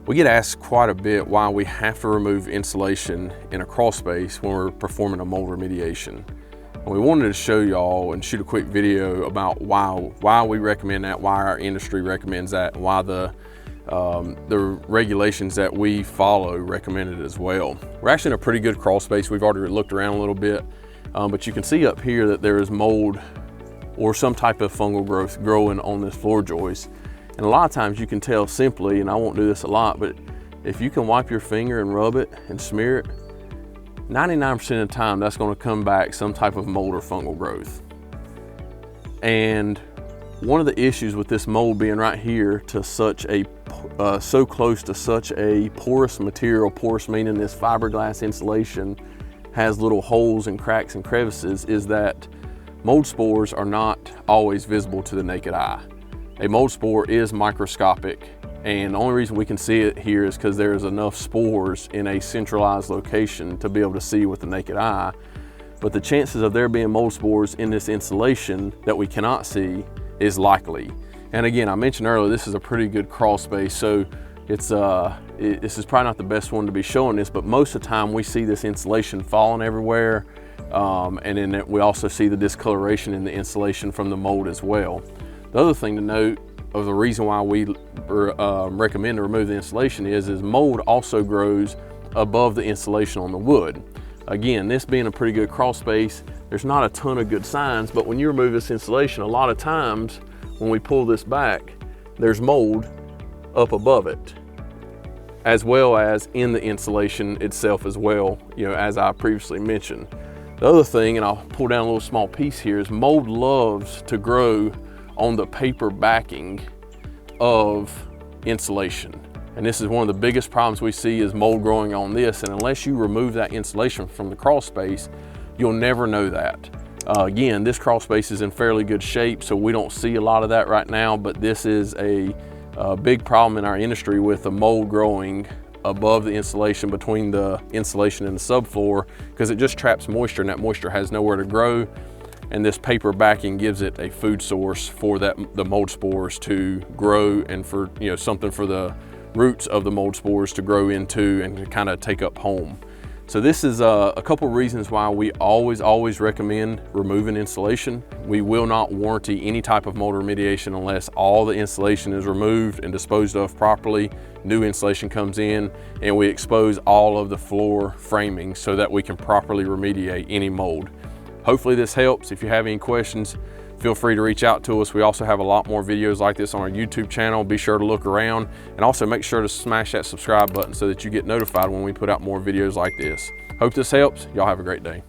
We get asked quite a bit why we have to remove insulation in a crawl space when we're performing a mold remediation. And we wanted to show y'all and shoot a quick video about why we recommend that, why our industry recommends that, and why the regulations that we follow recommend it as well. We're actually in a pretty good crawl space. We've already looked around a little bit, but you can see up here that there is mold or some type of fungal growth growing on this floor joist. And a lot of times you can tell simply, and I won't do this a lot, but if you can wipe your finger and rub it and smear it, 99% of the time that's going to come back some type of mold or fungal growth. And one of the issues with this mold being right here to such a so close to such a porous material, porous meaning this fiberglass insulation has little holes and cracks and crevices, is that mold spores are not always visible to the naked eye. A mold spore is microscopic, and the only reason we can see it here is because there's enough spores in a centralized location to be able to see with the naked eye. But the chances of there being mold spores in this insulation that we cannot see is likely. And again, I mentioned earlier, this is a pretty good crawl space, so this is probably not the best one to be showing this, but most of the time we see this insulation falling everywhere, and then we also see the discoloration in the insulation from the mold as well. The other thing to note of the reason why we recommend to remove the insulation is mold also grows above the insulation on the wood. Again, this being a pretty good crawl space, there's not a ton of good signs, but when you remove this insulation, a lot of times when we pull this back, there's mold up above it, as well as in the insulation itself as well, as I previously mentioned. The other thing, and I'll pull down a little small piece here, is mold loves to grow on the paper backing of insulation. And this is one of the biggest problems we see is mold growing on this. And unless you remove that insulation from the crawl space, you'll never know that. Again, this crawl space is in fairly good shape, so we don't see a lot of that right now, but this is a big problem in our industry with the mold growing above the insulation, between the insulation and the subfloor, because it just traps moisture, and that moisture has nowhere to grow. And this paper backing gives it a food source for the mold spores to grow, and for something for the roots of the mold spores to grow into and to kind of take up home. So this is a couple reasons why we always recommend removing insulation. We will not warranty any type of mold remediation unless all the insulation is removed and disposed of properly. New insulation comes in, and we expose all of the floor framing so that we can properly remediate any mold. Hopefully this helps. If you have any questions, feel free to reach out to us. We also have a lot more videos like this on our YouTube channel. Be sure to look around, and also make sure to smash that subscribe button so that you get notified when we put out more videos like this. Hope this helps. Y'all have a great day.